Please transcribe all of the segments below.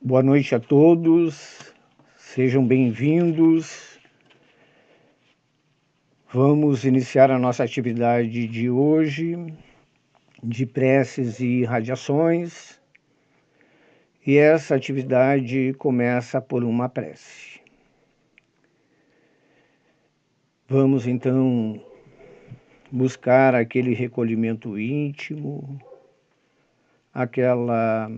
Boa noite a todos, sejam bem-vindos. Vamos iniciar a nossa atividade de hoje, de preces e radiações. E essa atividade começa por uma prece. Vamos então buscar aquele recolhimento íntimo, aquela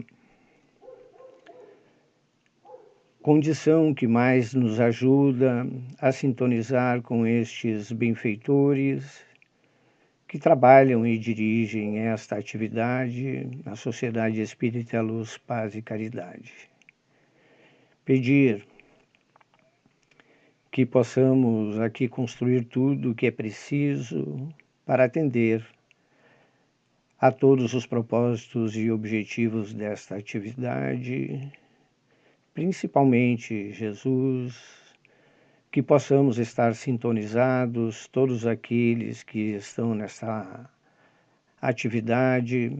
condição que mais nos ajuda a sintonizar com estes benfeitores que trabalham e dirigem esta atividade na Sociedade Espírita Luz, Paz e Caridade. Pedir que possamos aqui construir tudo o que é preciso para atender a todos os propósitos e objetivos desta atividade, principalmente Jesus, que possamos estar sintonizados, todos aqueles que estão nessa atividade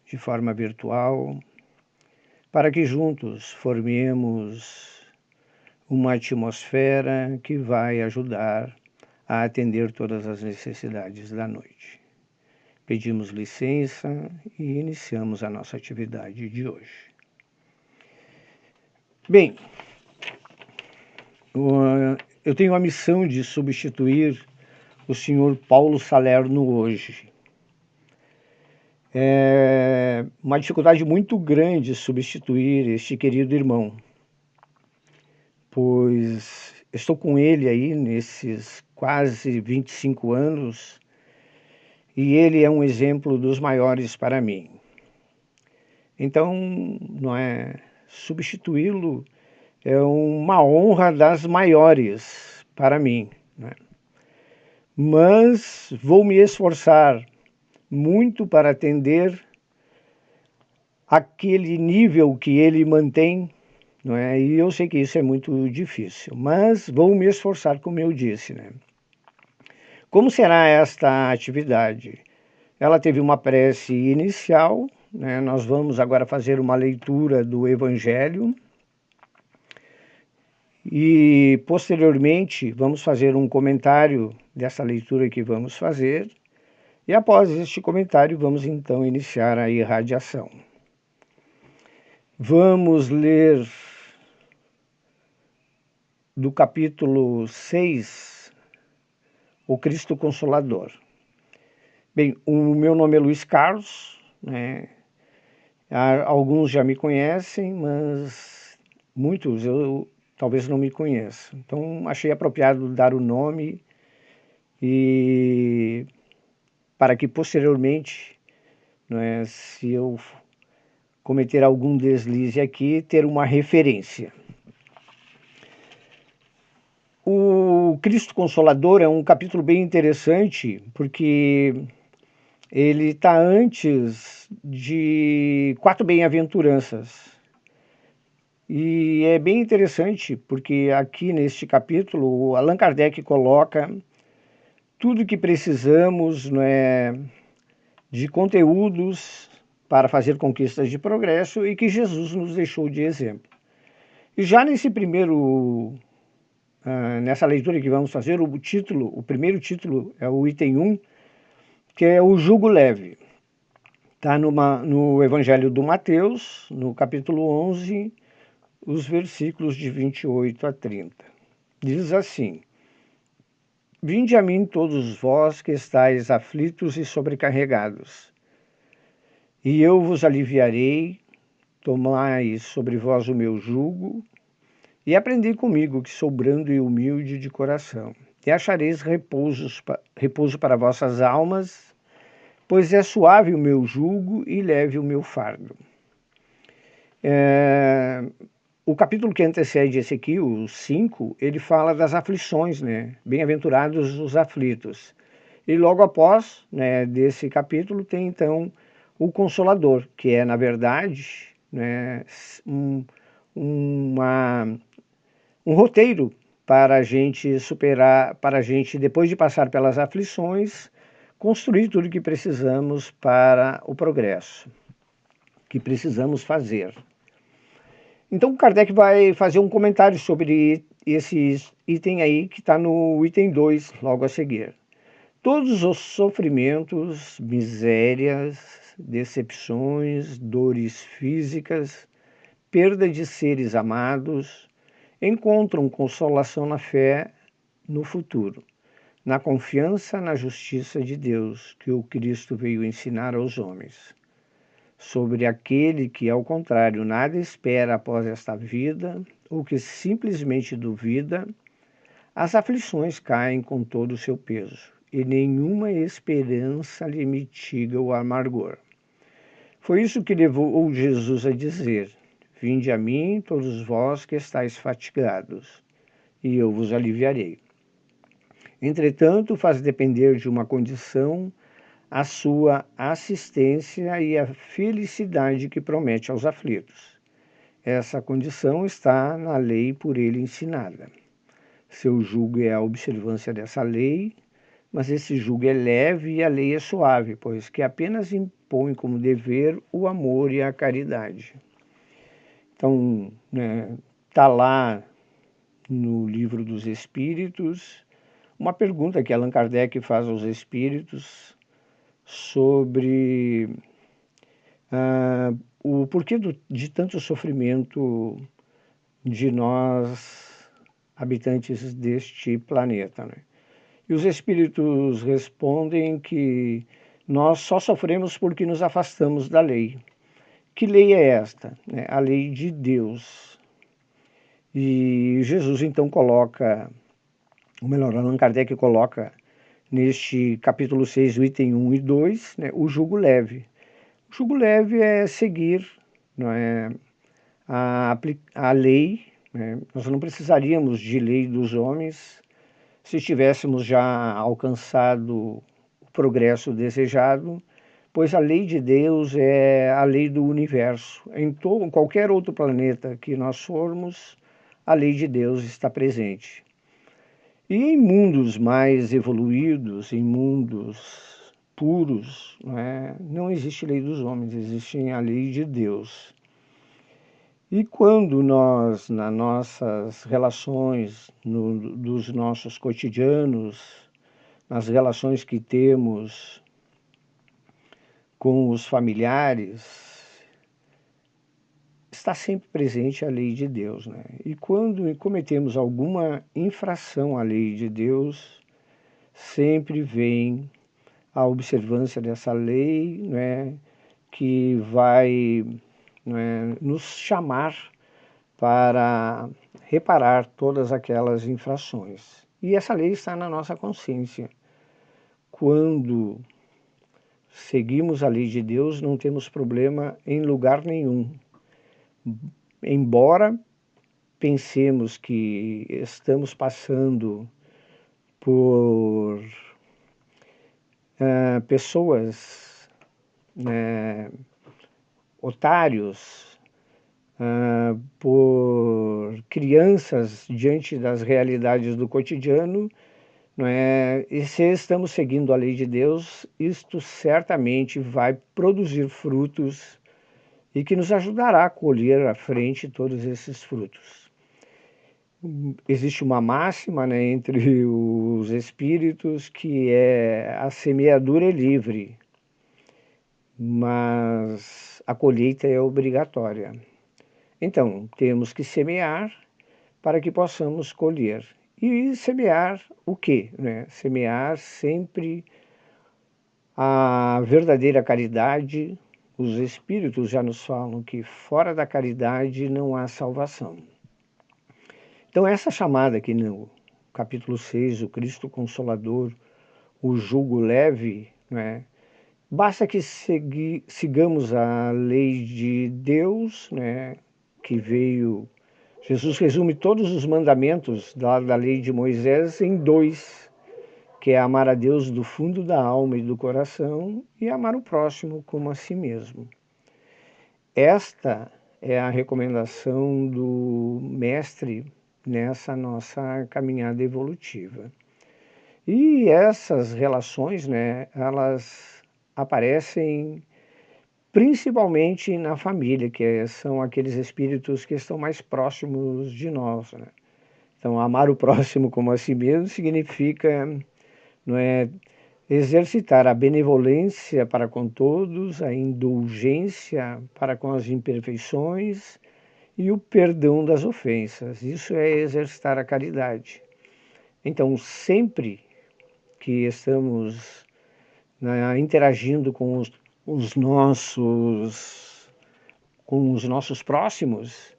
de forma virtual, para que juntos formemos uma atmosfera que vai ajudar a atender todas as necessidades da noite. Pedimos licença e iniciamos a nossa atividade de hoje. Bem, eu tenho a missão de substituir o senhor Paulo Salerno hoje. É uma dificuldade muito grande substituir este querido irmão, pois estou com ele aí nesses quase 25 anos e ele é um exemplo dos maiores para mim. Então, não é, substituí-lo é uma honra das maiores para mim, né? Mas vou me esforçar muito para atender aquele nível que ele mantém, não é? E eu sei que isso é muito difícil, mas vou me esforçar, como eu disse, né? Como será esta atividade? Ela teve uma prece inicial, né? Nós vamos agora fazer uma leitura do Evangelho e, posteriormente, vamos fazer um comentário dessa leitura que vamos fazer. E após este comentário, vamos então iniciar a irradiação. Vamos ler do capítulo 6, o Cristo Consolador. Bem, o meu nome é Luiz Carlos, né? Alguns já me conhecem, mas muitos eu talvez não me conheçam. Então, achei apropriado dar o nome e para que posteriormente, né, se eu cometer algum deslize aqui, ter uma referência. O Cristo Consolador é um capítulo bem interessante, porque ele está antes de 4 bem-aventuranças. E é bem interessante, porque aqui neste capítulo, Allan Kardec coloca tudo que precisamos, né, de conteúdos para fazer conquistas de progresso e que Jesus nos deixou de exemplo. E já nesse nessa leitura que vamos fazer, o primeiro título é o item 1, que é o jugo leve. Está no Evangelho do Mateus, no capítulo 11, os versículos de 28 a 30. Diz assim: Vinde a mim todos vós que estáis aflitos e sobrecarregados, e eu vos aliviarei. Tomai sobre vós o meu jugo, e aprendi comigo, que sou brando e humilde de coração, e achareis repouso para vossas almas, pois é suave o meu jugo e leve o meu fardo. O capítulo que antecede esse aqui, o 5, ele fala das aflições, né? Bem-aventurados os aflitos. E logo após, né, desse capítulo tem então o Consolador, que é, na verdade, né, um roteiro para a gente superar, para a gente, depois de passar pelas aflições, construir tudo o que precisamos para o progresso, que precisamos fazer. Então Kardec vai fazer um comentário sobre esse item aí que está no item 2, logo a seguir. Todos os sofrimentos, misérias, decepções, dores físicas, perda de seres amados, encontram consolação na fé no futuro, na confiança na justiça de Deus que o Cristo veio ensinar aos homens. Sobre aquele que, ao contrário, nada espera após esta vida, ou que simplesmente duvida, as aflições caem com todo o seu peso, e nenhuma esperança lhe mitiga o amargor. Foi isso que levou Jesus a dizer: Vinde a mim, todos vós que estáis fatigados, e eu vos aliviarei. Entretanto, faz depender de uma condição a sua assistência e a felicidade que promete aos aflitos. Essa condição está na lei por ele ensinada. Seu jugo é a observância dessa lei, mas esse jugo é leve e a lei é suave, pois que apenas impõe como dever o amor e a caridade. Então, tá lá no Livro dos Espíritos uma pergunta que Allan Kardec faz aos espíritos sobre o porquê de tanto sofrimento de nós, habitantes deste planeta, né? E os espíritos respondem que nós só sofremos porque nos afastamos da lei. Que lei é esta? A lei de Deus. E Jesus então coloca, ou melhor, Allan Kardec coloca neste capítulo 6, o item 1 e 2, o jugo leve. O jugo leve é seguir, não é, a lei, né? Nós não precisaríamos de lei dos homens se tivéssemos já alcançado o progresso desejado, pois a lei de Deus é a lei do universo. Em qualquer outro planeta que nós formos, a lei de Deus está presente. E em mundos mais evoluídos, em mundos puros, não existe lei dos homens, existe a lei de Deus. E quando nós, nas nossas relações, dos nossos cotidianos, nas relações que temos com os familiares, está sempre presente a lei de Deus, né? E quando cometemos alguma infração à lei de Deus, sempre vem a observância dessa lei, né, que vai, né, nos chamar para reparar todas aquelas infrações. E essa lei está na nossa consciência. Quando seguimos a lei de Deus, não temos problema em lugar nenhum. Embora pensemos que estamos passando por pessoas, otários, por crianças diante das realidades do cotidiano, e se estamos seguindo a lei de Deus, isto certamente vai produzir frutos e que nos ajudará a colher à frente todos esses frutos. Existe uma máxima, entre os espíritos que é: a semeadura é livre, mas a colheita é obrigatória. Então, temos que semear para que possamos colher. E semear o quê? Semear sempre a verdadeira caridade. Os espíritos já nos falam que fora da caridade não há salvação. Então essa chamada aqui no capítulo 6, o Cristo Consolador, o jugo leve, basta que sigamos a lei de Deus, que veio... Jesus resume todos os mandamentos da lei de Moisés em 2, que é amar a Deus do fundo da alma e do coração e amar o próximo como a si mesmo. Esta é a recomendação do Mestre nessa nossa caminhada evolutiva. E essas relações, elas aparecem principalmente na família, são aqueles espíritos que estão mais próximos de nós, né? Então, amar o próximo como a si mesmo significa, não é, exercitar a benevolência para com todos, a indulgência para com as imperfeições e o perdão das ofensas. Isso é exercitar a caridade. Então, sempre que estamos, né, interagindo com os nossos próximos,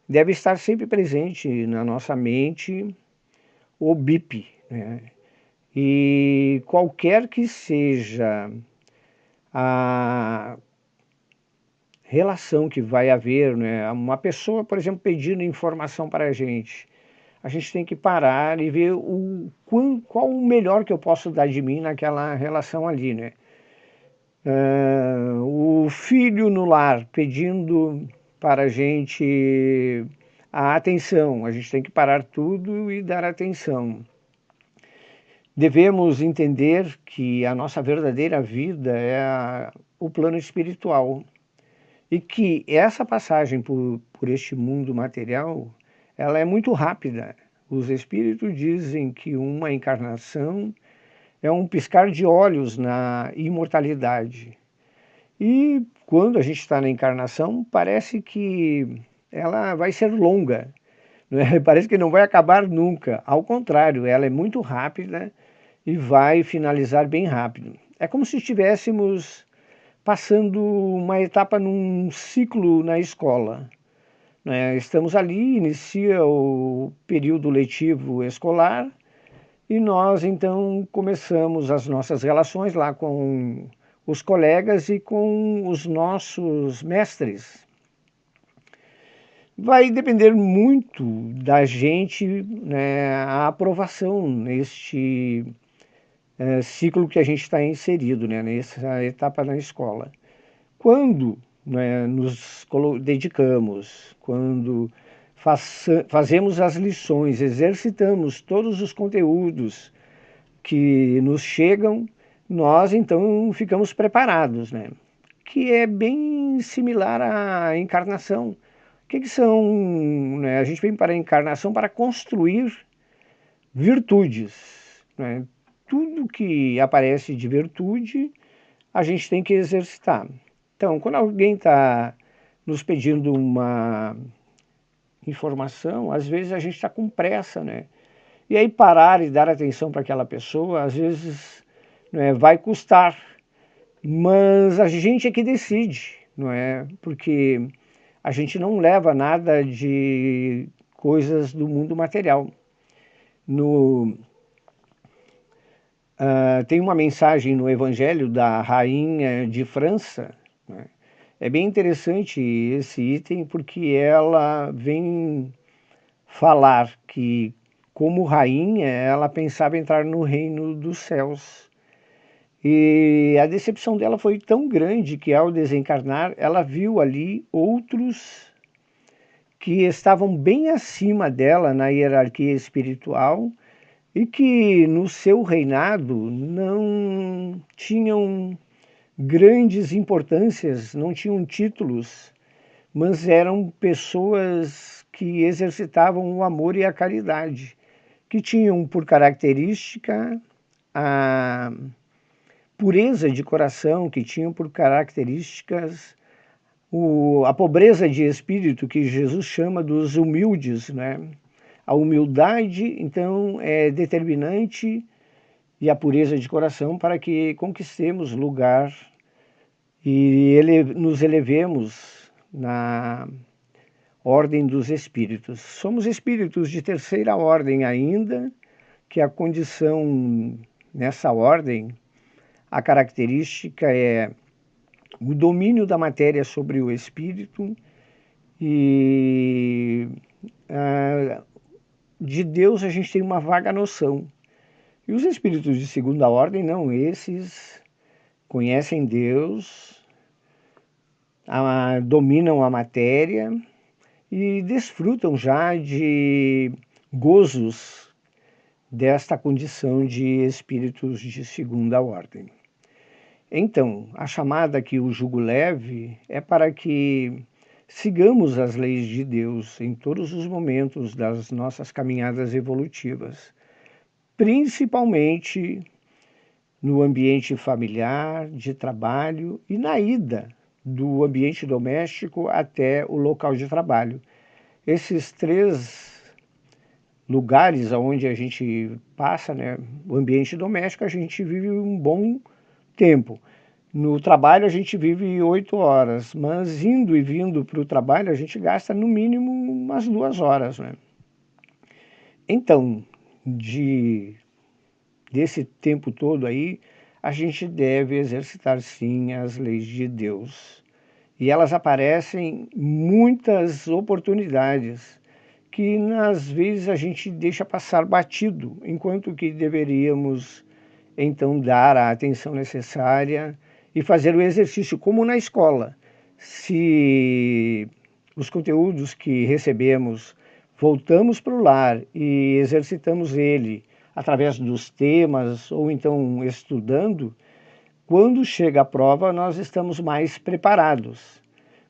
deve estar sempre presente na nossa mente o BIP, né? E qualquer que seja a relação que vai haver, né? Uma pessoa, por exemplo, pedindo informação para a gente tem que parar e ver qual o melhor que eu posso dar de mim naquela relação ali, né? O filho no lar pedindo para a gente a atenção, a gente tem que parar tudo e dar atenção. Devemos entender que a nossa verdadeira vida é o plano espiritual e que essa passagem por este mundo material, ela é muito rápida. Os espíritos dizem que uma encarnação é um piscar de olhos na imortalidade. E quando a gente está na encarnação, parece que ela vai ser longa, né? Parece que não vai acabar nunca. Ao contrário, ela é muito rápida e vai finalizar bem rápido. É como se estivéssemos passando uma etapa num ciclo na escola, né? Estamos ali, inicia o período letivo escolar e nós então começamos as nossas relações lá com os colegas e com os nossos mestres. Vai depender muito da gente, né, a aprovação neste ciclo que a gente está inserido, né, nessa etapa na escola. Quando, né, nos dedicamos, quando fazemos as lições, exercitamos todos os conteúdos que nos chegam, nós então ficamos preparados, né? Que é bem similar à encarnação. O que são, né? A gente vem para a encarnação para construir virtudes, né? Tudo que aparece de virtude, a gente tem que exercitar. Então, quando alguém está nos pedindo uma informação, às vezes a gente está com pressa, né? E aí parar e dar atenção para aquela pessoa, às vezes, né, vai custar, mas a gente é que decide, não é? Porque a gente não leva nada de coisas do mundo material. Tem uma mensagem no Evangelho da Rainha de França, né? É bem interessante esse item porque ela vem falar que, como rainha, ela pensava entrar no reino dos céus. E a decepção dela foi tão grande que, ao desencarnar, ela viu ali outros que estavam bem acima dela na hierarquia espiritual e que no seu reinado não tinham grandes importâncias, não tinham títulos, mas eram pessoas que exercitavam o amor e a caridade, que tinham por característica a pureza de coração, que tinham por características a pobreza de espírito, que Jesus chama dos humildes, né? A humildade, então, é determinante e a pureza de coração para que conquistemos lugar e nos elevemos na ordem dos espíritos. Somos espíritos de terceira ordem ainda, que a condição nessa ordem, a característica é o domínio da matéria sobre o espírito e de Deus a gente tem uma vaga noção. E os espíritos de segunda ordem, não, esses conhecem Deus, dominam a matéria e desfrutam já de gozos desta condição de espíritos de segunda ordem. Então, a chamada aqui, o jugo leve, é para que sigamos as leis de Deus em todos os momentos das nossas caminhadas evolutivas, principalmente no ambiente familiar, de trabalho e na ida do ambiente doméstico até o local de trabalho. Esses três lugares onde a gente passa, né, o ambiente doméstico, a gente vive um bom tempo. No trabalho a gente vive 8 horas, mas indo e vindo para o trabalho a gente gasta no mínimo umas 2 horas, né? Então, desse tempo todo aí, a gente deve exercitar sim as leis de Deus. E elas aparecem muitas oportunidades que às vezes a gente deixa passar batido, enquanto que deveríamos então dar a atenção necessária e fazer o exercício como na escola. Se os conteúdos que recebemos voltamos para o lar e exercitamos ele através dos temas ou então estudando, quando chega a prova nós estamos mais preparados.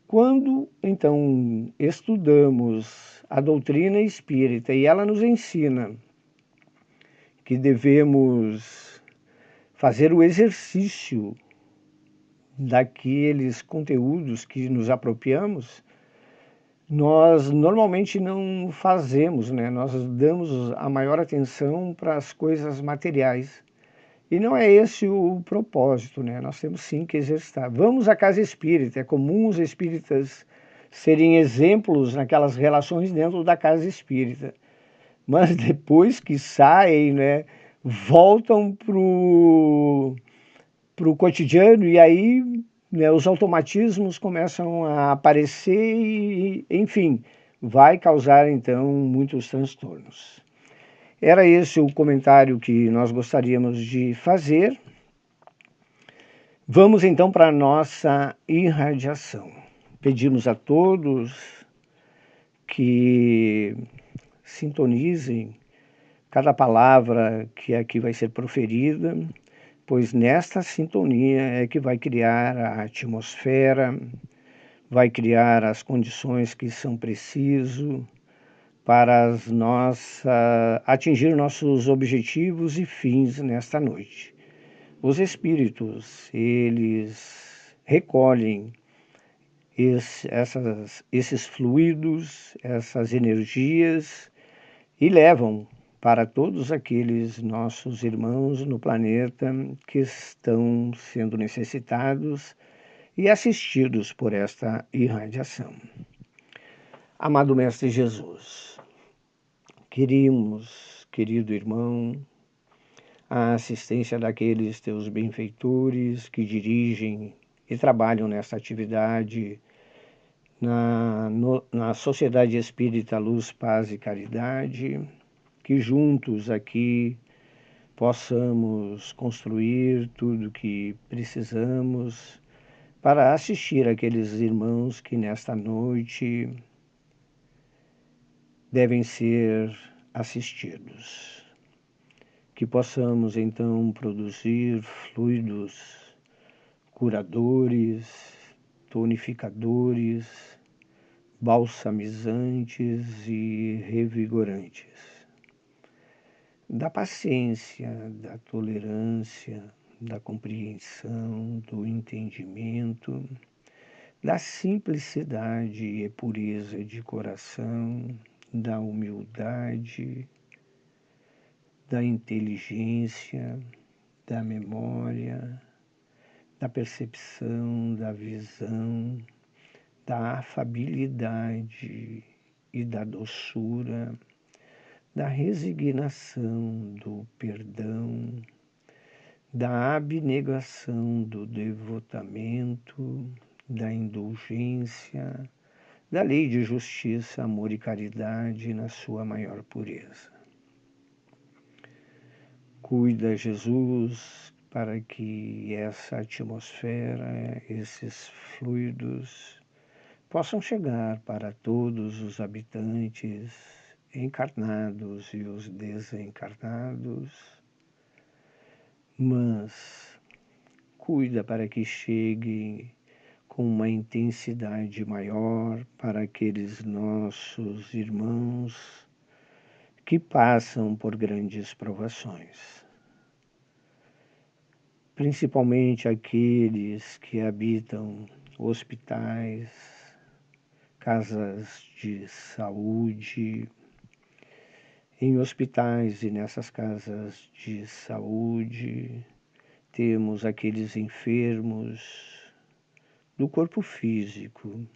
Quando então estudamos a doutrina espírita e ela nos ensina que devemos fazer o exercício daqueles conteúdos que nos apropriamos, nós normalmente não fazemos, né? Nós damos a maior atenção para as coisas materiais. E não é esse o propósito, né? Nós temos sim que exercitar. Vamos à casa espírita. É comum os espíritas serem exemplos naquelas relações dentro da casa espírita. Mas depois que saem, né, voltam pro cotidiano e aí, né, os automatismos começam a aparecer e, enfim, vai causar então muitos transtornos. Era esse o comentário que nós gostaríamos de fazer. Vamos então para a nossa irradiação. Pedimos a todos que sintonizem cada palavra que aqui vai ser proferida, pois nesta sintonia é que vai criar a atmosfera, vai criar as condições que são precisas para atingir nossos objetivos e fins nesta noite. Os espíritos, eles recolhem esses fluidos, essas energias e levam para todos aqueles nossos irmãos no planeta que estão sendo necessitados e assistidos por esta irradiação. Amado Mestre Jesus, queríamos, querido irmão, a assistência daqueles teus benfeitores que dirigem e trabalham nesta atividade na Sociedade Espírita Luz, Paz e Caridade, que juntos aqui possamos construir tudo o que precisamos para assistir aqueles irmãos que nesta noite devem ser assistidos. Que possamos então produzir fluidos curadores, tonificadores, balsamizantes e revigorantes. Da paciência, da tolerância, da compreensão, do entendimento, da simplicidade e pureza de coração, da humildade, da inteligência, da memória, da percepção, da visão, da afabilidade e da doçura, da resignação, do perdão, da abnegação, do devotamento, da indulgência, da lei de justiça, amor e caridade na sua maior pureza. Cuida, Jesus, para que essa atmosfera, esses fluidos possam chegar para todos os habitantes encarnados e os desencarnados, mas cuida para que chegue com uma intensidade maior para aqueles nossos irmãos que passam por grandes provações, principalmente aqueles que habitam hospitais, casas de saúde. Em hospitais e nessas casas de saúde, temos aqueles enfermos do corpo físico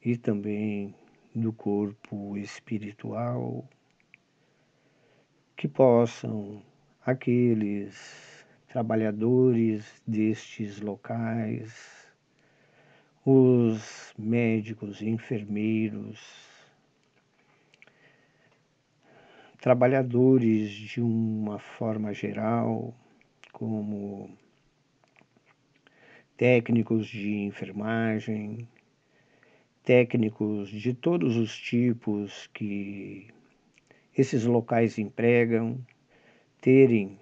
e também do corpo espiritual, que possam aqueles trabalhadores destes locais, os médicos e enfermeiros, trabalhadores de uma forma geral, como técnicos de enfermagem, técnicos de todos os tipos que esses locais empregam, terem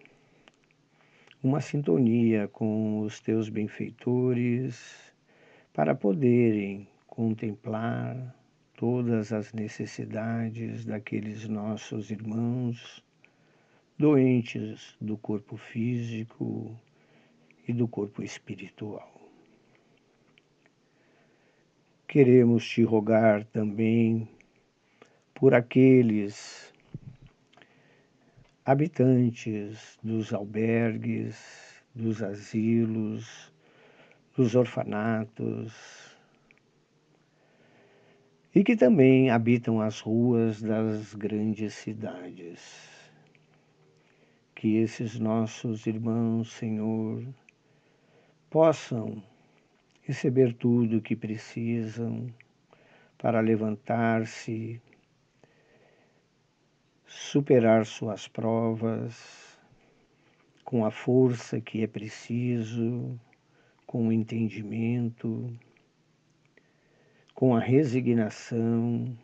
uma sintonia com os teus benfeitores para poderem contemplar todas as necessidades daqueles nossos irmãos doentes do corpo físico e do corpo espiritual. Queremos te rogar também por aqueles habitantes dos albergues, dos asilos, dos orfanatos, e que também habitam as ruas das grandes cidades. Que esses nossos irmãos, Senhor, possam receber tudo o que precisam para levantar-se, superar suas provas com a força que é preciso, com o entendimento, com a resignação,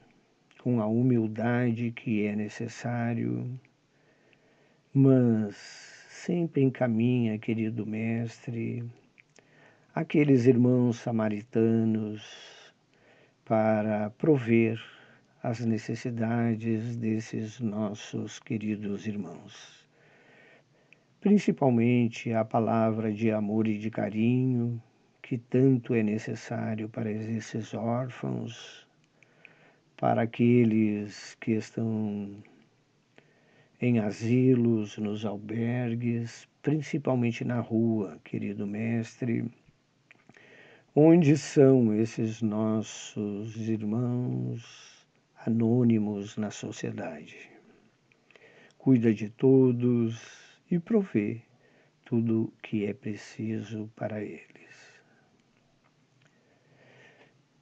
com a humildade que é necessário, mas sempre encaminha, querido Mestre, aqueles irmãos samaritanos para prover as necessidades desses nossos queridos irmãos. Principalmente a palavra de amor e de carinho, que tanto é necessário para esses órfãos, para aqueles que estão em asilos, nos albergues, principalmente na rua, querido Mestre, onde são esses nossos irmãos anônimos na sociedade. Cuida de todos e provê tudo que é preciso para eles.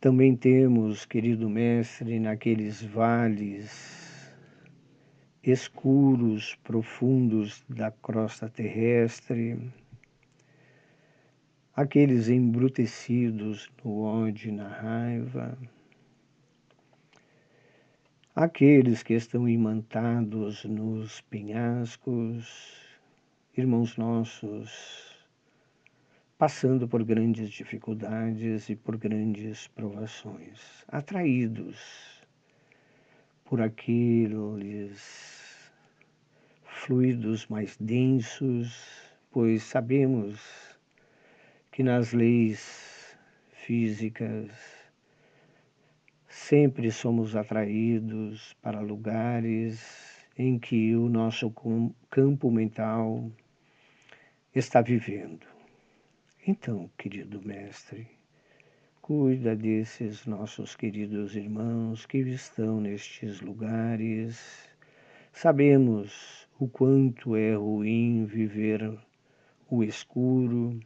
Também temos, querido Mestre, naqueles vales escuros, profundos da crosta terrestre, aqueles embrutecidos no ódio e na raiva, aqueles que estão imantados nos penhascos, irmãos nossos, passando por grandes dificuldades e por grandes provações, atraídos por aqueles fluidos mais densos, pois sabemos que nas leis físicas sempre somos atraídos para lugares em que o nosso campo mental está vivendo. Então, querido Mestre, cuida desses nossos queridos irmãos que estão nestes lugares. Sabemos o quanto é ruim viver o escuro,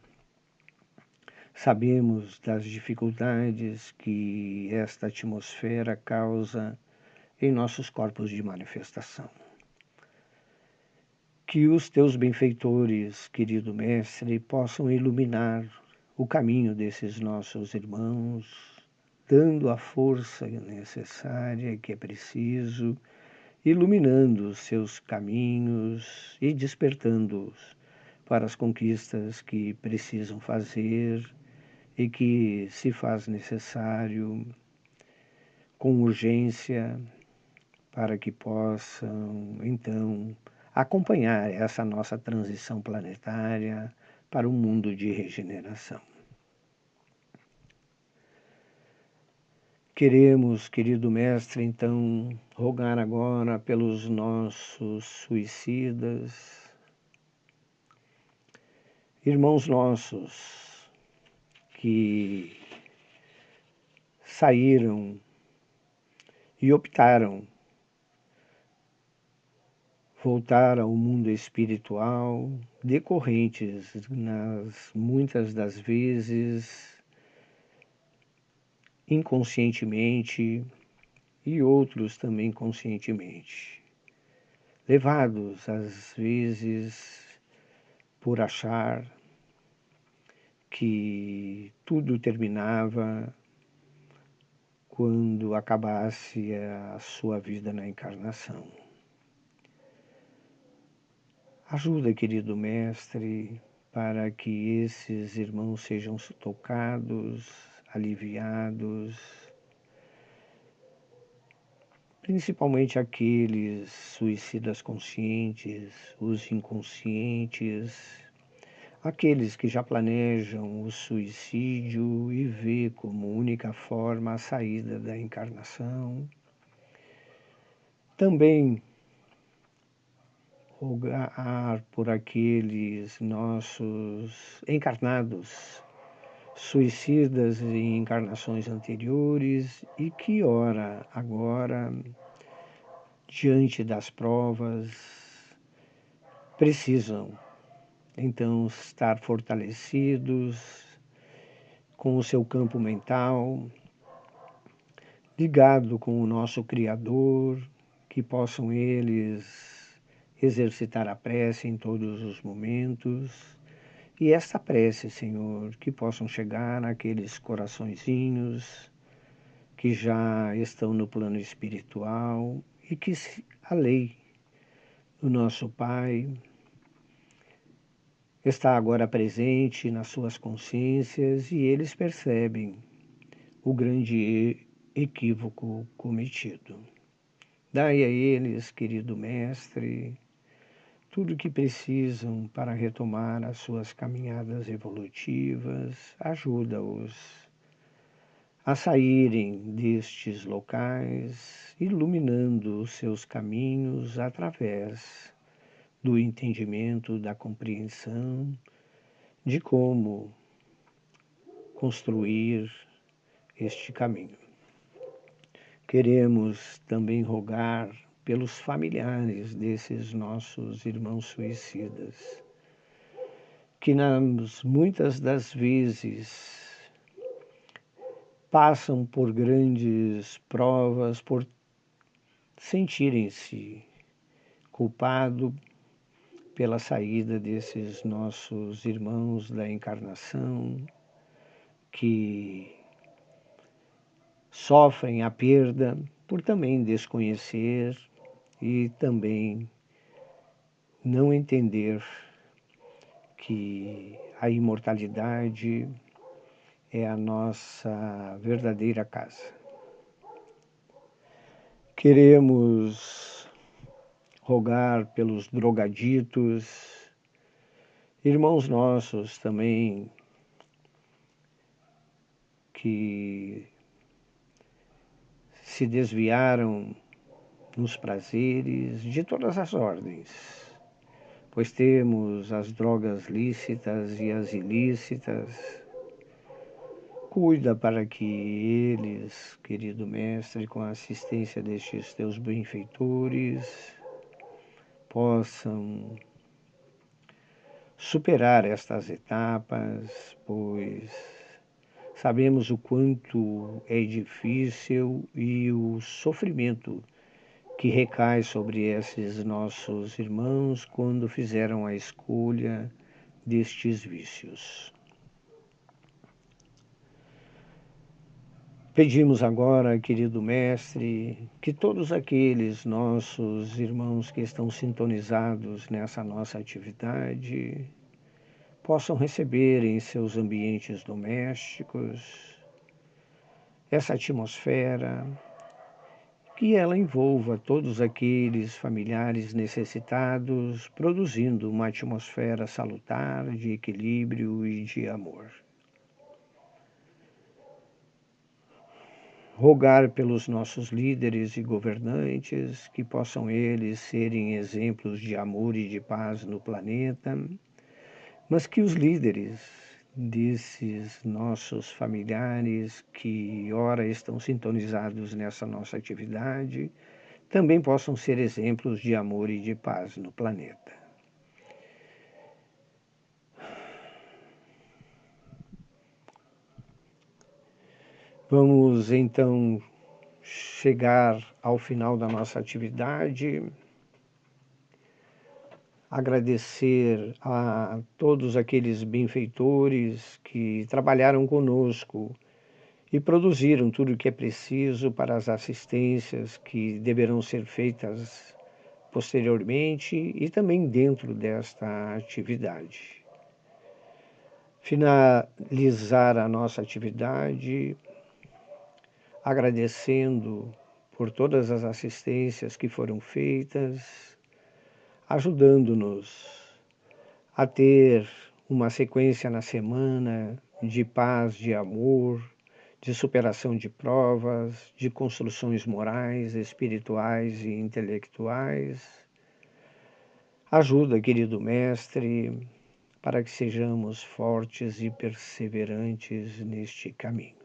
sabemos das dificuldades que esta atmosfera causa em nossos corpos de manifestação. Que os teus benfeitores, querido Mestre, possam iluminar o caminho desses nossos irmãos, dando a força necessária que é preciso, iluminando os seus caminhos e despertando-os para as conquistas que precisam fazer e que se faz necessário com urgência para que possam, então, acompanhar essa nossa transição planetária para um mundo de regeneração. Queremos, querido Mestre, então, rogar agora pelos nossos suicidas, irmãos nossos que saíram e optaram voltar ao mundo espiritual, decorrentes muitas das vezes inconscientemente e outros também conscientemente, levados às vezes por achar que tudo terminava quando acabasse a sua vida na encarnação. Ajuda, querido Mestre, para que esses irmãos sejam tocados, aliviados, principalmente aqueles suicidas conscientes, os inconscientes, aqueles que já planejam o suicídio e vê como única forma a saída da encarnação. Também rogar por aqueles nossos encarnados, suicidas em encarnações anteriores e que, ora, agora, diante das provas, precisam, então, estar fortalecidos com o seu campo mental, ligado com o nosso Criador, que possam eles exercitar a prece em todos os momentos. E esta prece, Senhor, que possam chegar àqueles coraçõezinhos que já estão no plano espiritual e que a lei do nosso Pai está agora presente nas suas consciências e eles percebem o grande equívoco cometido. Dai a eles, querido Mestre, tudo o que precisam para retomar as suas caminhadas evolutivas, ajuda-os a saírem destes locais, iluminando os seus caminhos através do entendimento, da compreensão de como construir este caminho. Queremos também rogar pelos familiares desses nossos irmãos suicidas, que muitas das vezes passam por grandes provas, por sentirem-se culpados pela saída desses nossos irmãos da encarnação, que sofrem a perda por também desconhecer e também não entender que a imortalidade é a nossa verdadeira casa. Queremos rogar pelos drogaditos, irmãos nossos também que se desviaram nos prazeres de todas as ordens, pois temos as drogas lícitas e as ilícitas. Cuida para que eles, querido Mestre, com a assistência destes teus benfeitores, possam superar estas etapas, pois sabemos o quanto é difícil e o sofrimento que recai sobre esses nossos irmãos quando fizeram a escolha destes vícios. Pedimos agora, querido Mestre, que todos aqueles nossos irmãos que estão sintonizados nessa nossa atividade possam receber em seus ambientes domésticos essa atmosfera, que ela envolva todos aqueles familiares necessitados, produzindo uma atmosfera salutar de equilíbrio e de amor. Rogar pelos nossos líderes e governantes, que possam eles serem exemplos de amor e de paz no planeta, mas que os líderes desses nossos familiares que ora estão sintonizados nessa nossa atividade, também possam ser exemplos de amor e de paz no planeta. Vamos então chegar ao final da nossa atividade, agradecer a todos aqueles benfeitores que trabalharam conosco e produziram tudo o que é preciso para as assistências que deverão ser feitas posteriormente e também dentro desta atividade. Finalizar a nossa atividade agradecendo por todas as assistências que foram feitas, ajudando-nos a ter uma sequência na semana de paz, de amor, de superação de provas, de construções morais, espirituais e intelectuais. Ajuda, querido Mestre, para que sejamos fortes e perseverantes neste caminho.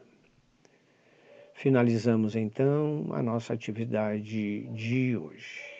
Finalizamos então a nossa atividade de hoje.